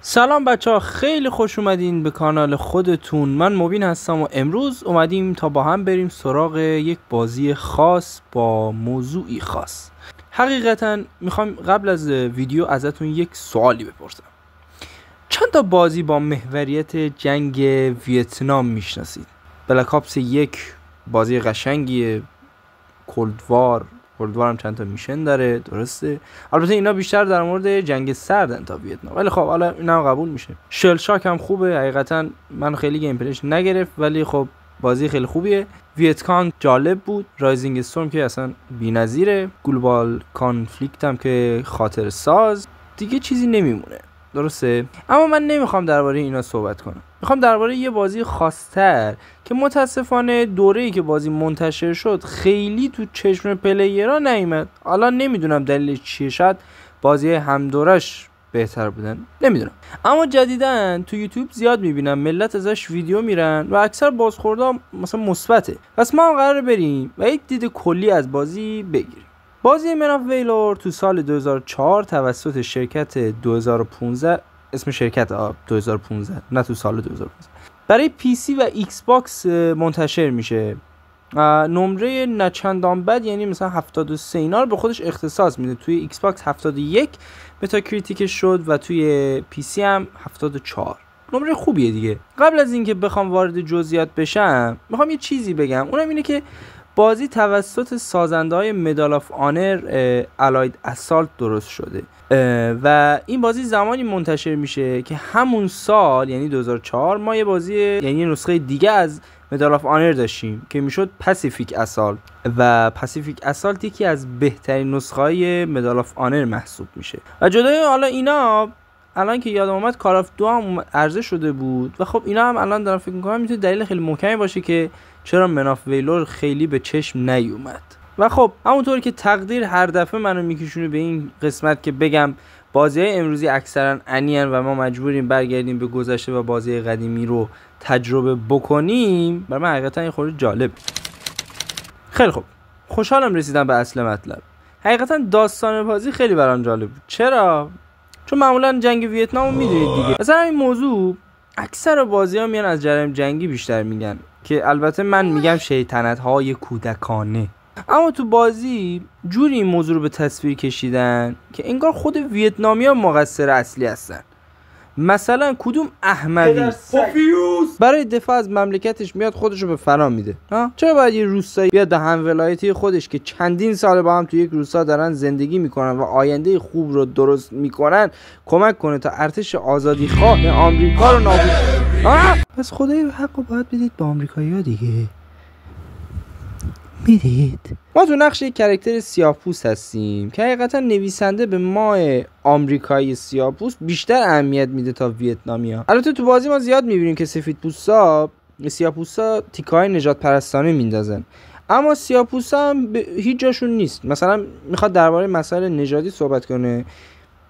سلام بچه ها، خیلی خوش اومدین به کانال خودتون. من مبین هستم و امروز اومدیم تا با هم بریم سراغ یک بازی خاص با موضوعی خاص. حقیقتا میخوام قبل از ویدیو ازتون یک سوالی بپرسم. چند تا بازی با محوریت جنگ ویتنام میشناسید؟ بلک آپس 1 بازی قشنگیه، کولدوار هم چند تا میشن داره، درسته؟ البته اینا بیشتر در مورد جنگ سردن تا ویتنام، ولی خب حالا اینا قبول میشه. شل شاک هم خوبه، حقیقتا من خیلی گیم پلیش نگرفت ولی خب بازی خیلی خوبیه. ویتکانگ جالب بود، رایزینگ استورم که اصلا بی‌نظیره، گلوبال کانفلیکت هم که خاطر ساز، دیگه چیزی نمیمونه، درسته؟ اما من نمیخوام درباره اینا صحبت کنم، میخوام درباره یه بازی خاص‌تر که متاسفانه دوره‌ای که بازی منتشر شد خیلی تو چشم پلیرها نیومد. حالا نمیدونم دلیلش چیه، شاید بازی هم دورش بهتر بودن، نمیدونم. اما جدیداً تو یوتیوب زیاد میبینم ملت ازش ویدیو میرن و اکثر بازخوردها مثلا مثبته. پس ما هم قراره بریم و یک دید کلی از بازی بگیریم. بازی من آف ویلور تو سال 2004 توسط شرکت 2015، اسم شرکت 2015 نه تو سال 2015، برای پی سی و ایکس باکس منتشر میشه. نمره نچندان بد، یعنی مثلا 73 اینا رو به خودش اختصاص میده. توی ایکس باکس 71 متاکریتیک شد و توی پی سی هم 74. نمره خوبیه دیگه. قبل از اینکه بخوام وارد جزئیات بشم میخوام یه چیزی بگم، اونم اینه که بازی توسط سازنده‌های مدال آف آنر الاید اسالت درست شده و این بازی زمانی منتشر میشه که همون سال یعنی 2004 ما یه بازی یعنی یه نسخه دیگه از مدال آف آنر داشتیم که میشد پاسیفیک اسالت و پاسیفیک اسالت یکی از بهترین نسخه‌های مدال آف آنر محسوب میشه. و جدای حالا اینا، الان که یادم اومد کال آف دو هم عرضه شده بود و خب اینا هم الان دارم فکر می‌کنم میتونه دلیل خیلی محکمی باشه که چرا من آف ویلور خیلی به چشم نیومد. و خب همونطور که تقدیر هر دفعه منو میکشونه به این قسمت که بگم بازی‌های امروزی اکثرا انیان و ما مجبوریم برگردیم به گذشته و بازی قدیمی رو تجربه بکنیم، برای من حقیقتا این خورده جالب. خیلی خوب، خوشحالم رسیدم به اصل مطلب. حقیقتا داستان بازی خیلی برام جالب بود. چرا؟ چون معمولا جنگ ویتنام رو میدونید دیگه. مثلا این موضوع اکثر بازی‌ها میان از جرایم جنگی بیشتر میگن که البته من میگم شیطنت‌های کودکانه. اما تو بازی جوری این موضوع رو به تصویر کشیدن که انگار خود ویتنامیا مقصر اصلی هستن. مثلا کدوم احمقی برای دفاع از مملکتش میاد خودش رو به فنا میده؟ چرا باید یه روستایی بیاد به هم ولایتی خودش که چندین سال با هم تو یک روستا دارن زندگی میکنن و آینده خوب رو درست میکنن کمک کنه تا ارتش آزادی خواه آمریکا رو نابود کنه؟ پس خدای حق رو باید بدید به آمریکایی‌ها دیگه. میدید ما تو نقش یک کرکتر سیاه‌پوست هستیم که حقیقتا نویسنده به ما آمریکایی سیاه‌پوست بیشتر اهمیت میده تا ویتنامیا. البته تو بازی ما زیاد میبینیم که سفیدپوستا سیاه‌پوستا تیکه‌های نجات پرستانه میندازن، اما سیاه‌پوستا هم به هیچ جاشون نیست. مثلا میخواد درباره مسائل نژادی صحبت کنه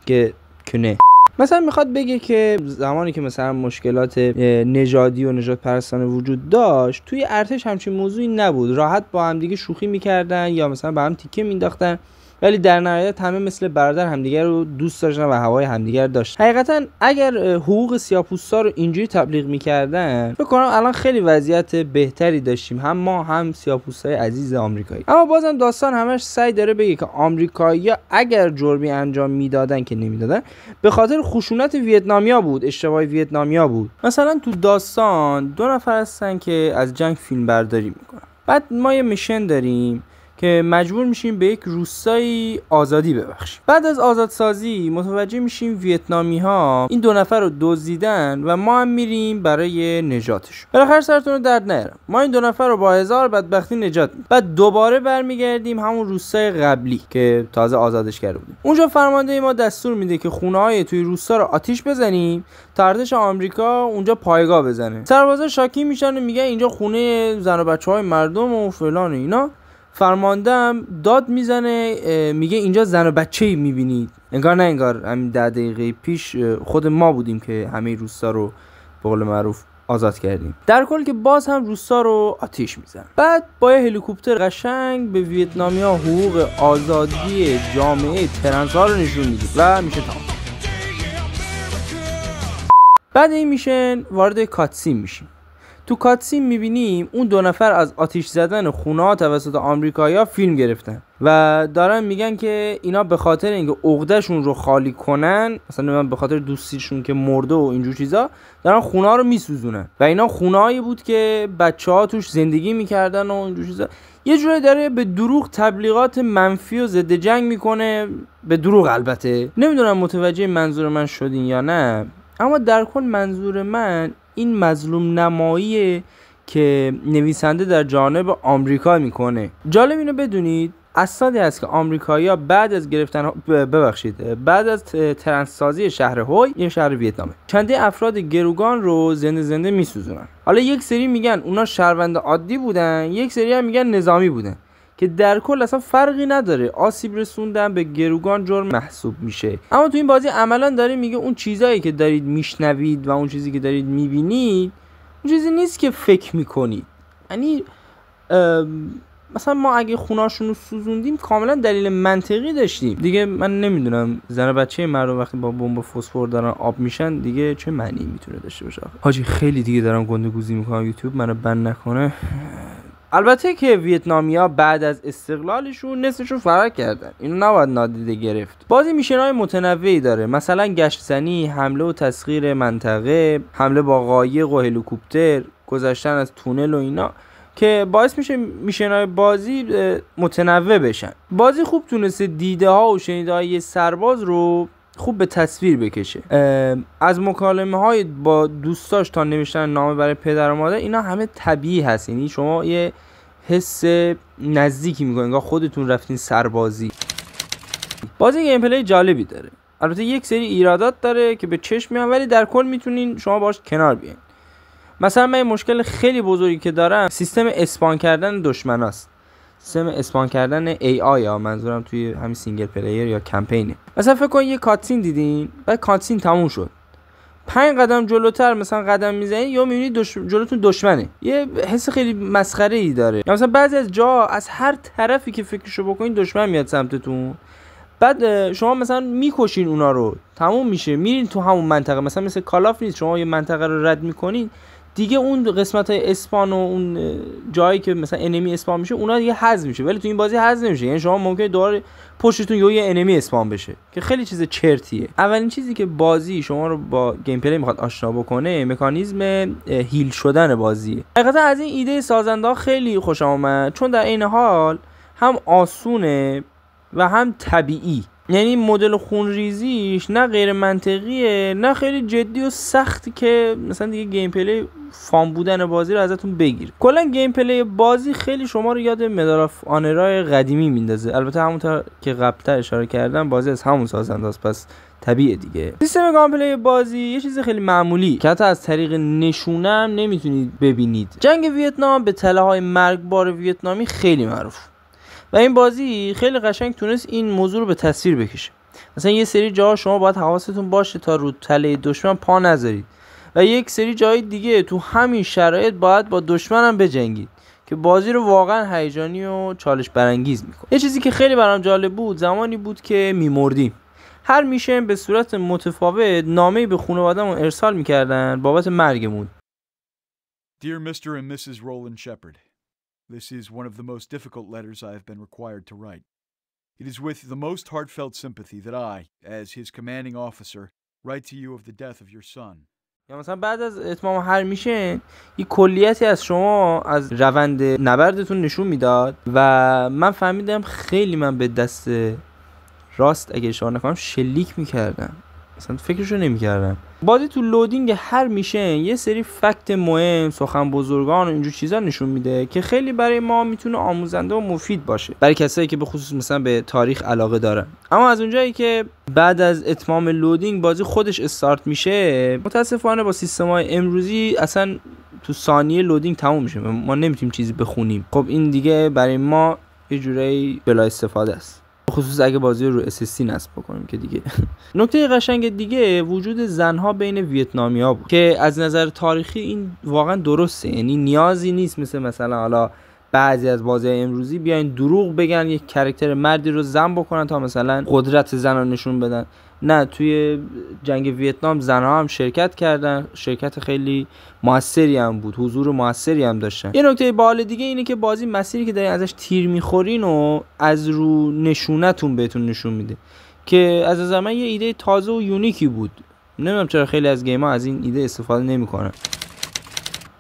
که نه، مثلا میخواد بگه که زمانی که مثلا مشکلات نژادی و نجات پرستانه وجود داشت توی ارتش همچین موضوعی نبود، راحت با هم دیگه شوخی میکردن یا مثلا با هم تیکه مینداختن، ولی در نهایت همه مثل برادر همدیگر رو دوست داشتن و هوای همدیگر داشت. حقیقتا اگر حقوق سیاه‌پوستا رو اینجوری تبلیغ میکردن فکر کنم الان خیلی وضعیت بهتری داشتیم، هم ما هم سیاه‌پوستای عزیز آمریکایی. اما بازم داستان همش سعی داره بگه که آمریکایی‌ها اگر جرمی انجام میدادن که نمیدادن به خاطر خشونت ویتنامیا بود، اشتباه ویتنامیا بود. مثلا تو داستان 2 نفر هستن که از جنگ فیلم برداری میکنن، بعد ما یه میشن داریم که مجبور میشیم به یک روستایی آزادی ببخشیم. بعد از آزادسازی متوجه میشیم ویتنامی ها این 2 نفر رو دزدیدن و ما هم میریم برای نجاتشون. بالاخره سرتون رو درد نیارم، ما این 2 نفر رو با هزار بدبختی نجات میدیم. بعد دوباره برمیگردیم همون روستای قبلی که تازه آزادش کرده بودیم. اونجا فرمانده ما دستور میده که خونه‌های توی روستا رو آتیش بزنیم تا ارتش آمریکا اونجا پایگاه بزنه. سربازا شاکی میشن و میگن اینجا خونه زن و بچه‌های مردم و فلان و اینا. فرماندهم داد میزنه، میگه اینجا زن و بچه‌ای میبینید. انگار نه انگار همین 10 دقیقه پیش خود ما بودیم که همه روستا رو به قول معروف آزاد کردیم. در کل که باز هم روستا رو آتیش میزنن. بعد با یه هلیکوپتر قشنگ به ویتنامیا حقوق آزادی جامعه ترنس‌ها رو نشون میدید و میشه تمام. بعد این میشن وارد کاتسین میشیم. تو کاتسین میبینیم اون 2 نفر از آتش زدن خونه‌ها توسط آمریکایی‌ها فیلم گرفتن و دارن میگن که اینا به خاطر اینکه عقده‌شون رو خالی کنن، مثلا به خاطر دوستیشون که مرده و اینجور چیزا، دارن خونه‌ها رو میسوزونن و اینا خونه‌هایی بود که بچه‌ها توش زندگی میکردن و اینجور چیزا. یه جوری داره به دروغ تبلیغات منفی و ضد جنگ میکنه، به دروغ البته. نمیدونم متوجه منظور من شدین یا نه، اما در کل منظور من این مظلوم نماییه که نویسنده در جانب آمریکا میکنه. جالب اینو بدونید اسنادی هست که آمریکایی‌ها بعد از گرفتن بعد از ترندسازی شهر هوی، یه شهر ویتنامه، چندین افراد گروگان رو زنده میسوزونن. حالا یک سری میگن اونا شهروند عادی بودن، یک سری هم میگن نظامی بودن، که در کل اصلا فرقی نداره، آسیب رسوندن به گروگان جرم محسوب میشه. اما تو این بازی عملا داره میگه اون چیزایی که دارید میشنوید و اون چیزی که دارید میبینید اون چیزی نیست که فکر میکنید. یعنی مثلا ما اگه خونه‌اشون رو سوزوندیم کاملا دلیل منطقی داشتیم دیگه. من نمیدونم زن بچه مردم وقتی با بمب فسفر دارن آب میشن دیگه چه معنی میتونه داشته باشه. حاجی خیلی دیگه دارم گندگوزی میکنم، یوتیوب منو بند نکنه. البته که ویتنامیا بعد از استقلالشون نصفشون فرار کردن، اینو نباید نادیده گرفت. بازی میشن‌های متنوعی داره، مثلا گشت‌زنی، حمله و تسخیر منطقه، حمله با قایق و هلیکوپتر، گذشتن از تونل و اینا، که باعث میشه میشن‌های بازی متنوع بشن. بازی خوب تونسته دیده ها و شنیده های یه سرباز رو خوب به تصویر بکشه. از مکالمه های با دوستاش تا نوشتن نامه برای پدر و مادر، اینا همه طبیعی هست. یعنی شما یه حس نزدیکی میکنین، انگار خودتون رفتین سربازی. بازی گیم پلی جالبی داره، البته یک سری ایرادات داره که به چشم میاد، ولی در کل میتونین شما باهاش کنار بیاین. مثلا من مشکل خیلی بزرگی که دارم سیستم اسپان کردن دشمناست. سیستم اسپان کردن AI یا منظورم توی همین سینگل پلیر یا کمپینه. مثلا فکر کن یه کاتسین دیدین، بعد کاتسین تموم شد، 5 قدم جلوتر مثلا قدم میزنید یا میبینید جلوتون دشمنه. یه حس خیلی مسخره ای داره. یا مثلا بعضی از جا از هر طرفی که فکرشو بکنید دشمن میاد سمتتون، بعد شما مثلا میکشین اونا رو، تموم میشه، میرین تو همون منطقه. مثل کالاف نیست، شما یه منطقه رو رد میکنین دیگه، اون قسمت های اسپان و اون جایی که مثلا انمی اسپان میشه اونا دیگه حذف میشه، ولی تو این بازی حذف نمیشه. یعنی شما ممکنه دوباره پشتتون یه انمی اسپان بشه که خیلی چیز چرتیه. اولین چیزی که بازی شما رو با گیم پلی میخواد آشنا بکنه مکانیزم هیل شدن بازیه. حقیقتا از این ایده سازنده خیلی خوشم اومد، چون در این حال هم آسونه و هم طبیعی. یعنی مدل خونریزیش نه غیر منطقیه نه خیلی جدی و سختی که مثلا دیگه گیم پلی فان بودن بازی رو ازتون بگیر. کلا گیم پلی بازی خیلی شما رو یاد مدال آف آنرای قدیمی میندازه. البته همونطور که قبلا اشاره کردم بازی از همون سازنده است، پس طبیعیه دیگه. سیستم گیم پلی بازی یه چیز خیلی معمولی که حتی از طریق نشونه هم نمیتونید ببینید. جنگ ویتنام به تله‌های مرگبار ویتنامی خیلی معروف و این بازی خیلی قشنگ تونست این موضوع رو به تصویر بکشه. مثلا یه سری جاها شما باید حواستون باشه تا رو تله دشمن پا نذارید و یک سری جای دیگه تو همین شرایط باید با دشمن هم بجنگید که بازی رو واقعا هیجانی و چالش برانگیز میکنه. یه چیزی که خیلی برام جالب بود زمانی بود که میمردیم، هر میشن به صورت متفاوت نامه‌ای به خانواده‌مون ارسال میکردن بابت مرگمون. Dear Mr. and Mrs. Roland Shepard, this is one of the most difficult letters I have been required to write. It is with the most heartfelt sympathy that I, as his commanding officer, write to you of the death of your son. یا مثلا بعد از اتمام هر میشن یک کلیتی از شما از روند نبردتون نشون میداد و من فهمیدم خیلی من به دست راست اگه اشاره نکنم شلیک میکردم، اصلا فکرشو نمیکردم. بازی تو لودینگ هر میشن یه سری فکت مهم، سخن بزرگان و اینجور چیزا نشون میده که خیلی برای ما میتونه آموزنده و مفید باشه برای کسایی که به خصوص مثلا به تاریخ علاقه دارن. اما از اونجایی که بعد از اتمام لودینگ بازی خودش استارت میشه، متاسفانه با سیستم‌های امروزی اصلا تو ثانیه لودینگ تموم میشه، ما نمیتونیم چیزی بخونیم. خب این دیگه برای ما یه جورایی بلا استفاده است، خصوص اگه بازی رو SSD نصب بکنیم که دیگه. نکته قشنگ دیگه وجود زنها بین ویتنامیا بود که از نظر تاریخی این واقعا درسته. یعنی نیازی نیست مثلا حالا بعضی از بازی امروزی بیاین دروغ بگن یک کاراکتر مردی رو زن بکنن تا مثلا قدرت زن رو نشون بدن. نه توی جنگ ویتنام زنها هم شرکت کردن، شرکت خیلی موثری هم بود، حضور موثری هم داشتن. یه نکته باحال دیگه اینه که بازی مسیری که دارین ازش تیر میخورین و از رو نشونتون بهتون نشون میده که از نظر من یه ایده تازه و یونیکی بود. نمیدونم چرا خیلی از گیم‌ها از این ایده استفاده نمیکنن.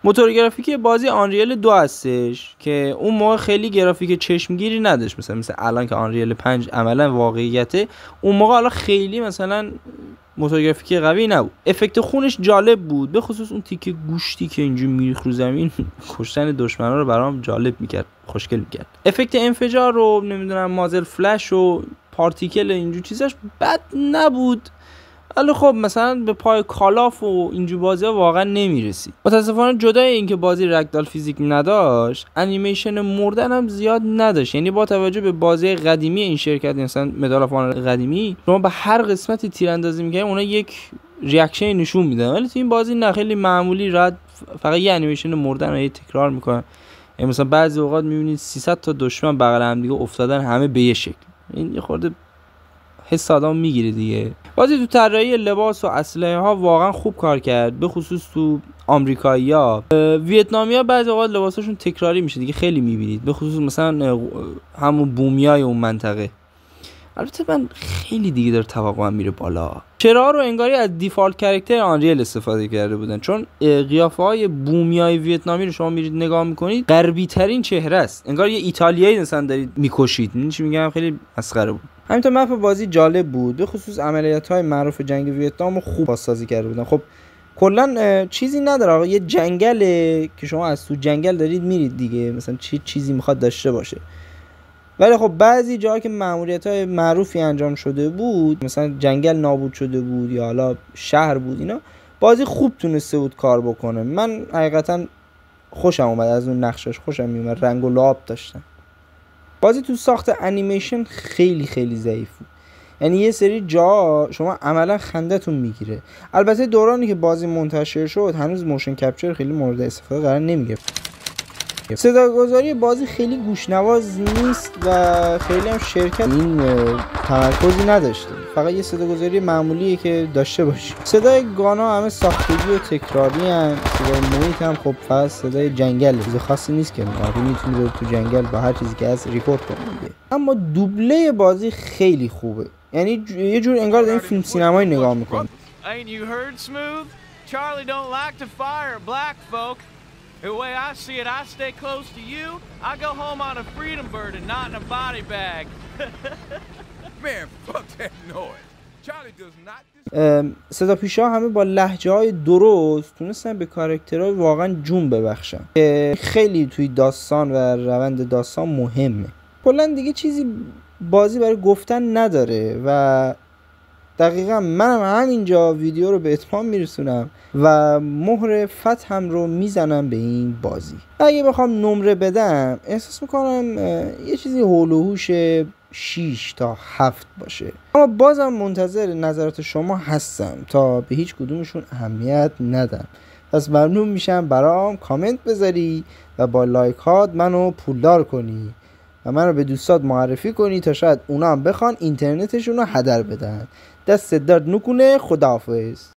موتور گرافیکی بازی آنریل 2 هستش که اون موقع خیلی گرافیک چشمگیری نداشت، مثلا الان که آنریل 5 عملا واقعیته، اون موقع حالا خیلی مثلا موتور گرافیکی قوی نبود. افکت خونش جالب بود، به خصوص اون تیکه گوشتی که اینجوری میریخ رو زمین کشتن دشمنا رو برام جالب میکرد، خوشگل میکرد. افکت انفجار رو نمیدونم مازل فلش و پارتیکل اینجور چیزاش بد نبود، ولی خب مثلا به پای کالاف و اینجور بازی ها واقعا نمیرسید. متاسفانه جدای اینکه بازی رگدال فیزیک نداشت، انیمیشن مردن هم زیاد نداشت. یعنی با توجه به بازی قدیمی این شرکت، مثلا مدال آف آنر قدیمی، شما به هر قسمتی تیراندازی می‌کردید اونا یک ریاکشن نشون میدن، ولی تو این بازی نه، خیلی معمولی راحت فقط یه انیمیشن مردن رو تکرار میکنن. یعنی مثلا بعضی اوقات میبینید 300 تا دشمن بغل هم دیگه افتادن، همه به یه شکل. این یه خورده حس آدم میگیره دیگه. بازی تو طراحی لباس و اسلحه ها واقعا خوب کار کرد، به خصوص تو آمریکایی‌ها. ویتنامیا بعضی اوقات لباساشون تکراری میشه دیگه، خیلی میبینید، به خصوص مثلا همون بومیای اون منطقه. البته من خیلی دیگه داره توقعم میره بالا. چرا رو انگاری از دیفالت کاراکتر آنریل استفاده کرده بودن، چون قیافه های بومیای ویتنامی رو شما میرید نگاه میکنید غربی ترین چهره است، انگار یه ایتالیایی مثلا دارید میکشید. این چی میگم، خیلی مسخره بود. همینطور مپ بازی جالب بود، به خصوص عملیات‌های معروف جنگ ویتنام رو خوب بازسازی کرده بودن. خب کلا چیزی نداره آقا، یه جنگله که شما از تو جنگل دارید میرید دیگه، مثلا چیزی میخواد داشته باشه. ولی خب بعضی جاها که مأموریت‌های معروفی انجام شده بود، مثلا جنگل نابود شده بود یا حالا شهر بود، اینا بازی خوب تونسته بود کار بکنه. من حقیقتا خوشم اومد از اون نقشش، خوشم میومد، رنگ و لعاب داشتن. بازی تو ساخت انیمیشن خیلی خیلی ضعیف بود، یعنی یه سری جا شما عملا خندتون میگیره. البته دورانی که بازی منتشر شد هنوز موشن کپچر خیلی مورد استفاده قرار نمیگرفت. صداگذاری بازی خیلی گوشنواز نیست و خیلی هم شرکت این تمرکزی نداشته، فقط یه صداگذاری معمولیه که داشته باشی. صدای گانا همه ساختگی و تکراری ان، صدای محیط هم خب فقط صدای جنگل، چیز خاصی نیست که میتونی بری تو جنگل با هر چیزی که هست ریپورت کنی. اما دوبله بازی خیلی خوبه، یعنی یه جور انگار دارین فیلم سینمایی نگاه میکنی. The way I see it, I stay close to you. I go home on a freedom bird and not in a body bag. Man, fuck that noise. Charlie does not. صدا پیشا همه با لهجه‌های درست تونستن به کاراکترها واقعا جون ببخشن که خیلی توی داستان و روند داستان مهمه. کلا دیگه چیزی بازی برای گفتن نداره و دقیقا منم همینجا ویدیو رو به اتمام میرسونم و مهر فتحم رو میزنم به این بازی. اگه بخوام نمره بدم احساس میکنم یه چیزی هول و هوش 6 تا 7 باشه، اما بازم منتظر نظرات شما هستم تا به هیچ کدومشون اهمیت ندم. پس ممنون میشم برام کامنت بذاری و با لایک هات منو پولدار کنی و منو به دوستات معرفی کنی تا شاید اونا هم بخوان اینترنتشون رو هدر بدن. دست درد نکنه. خداحافظ.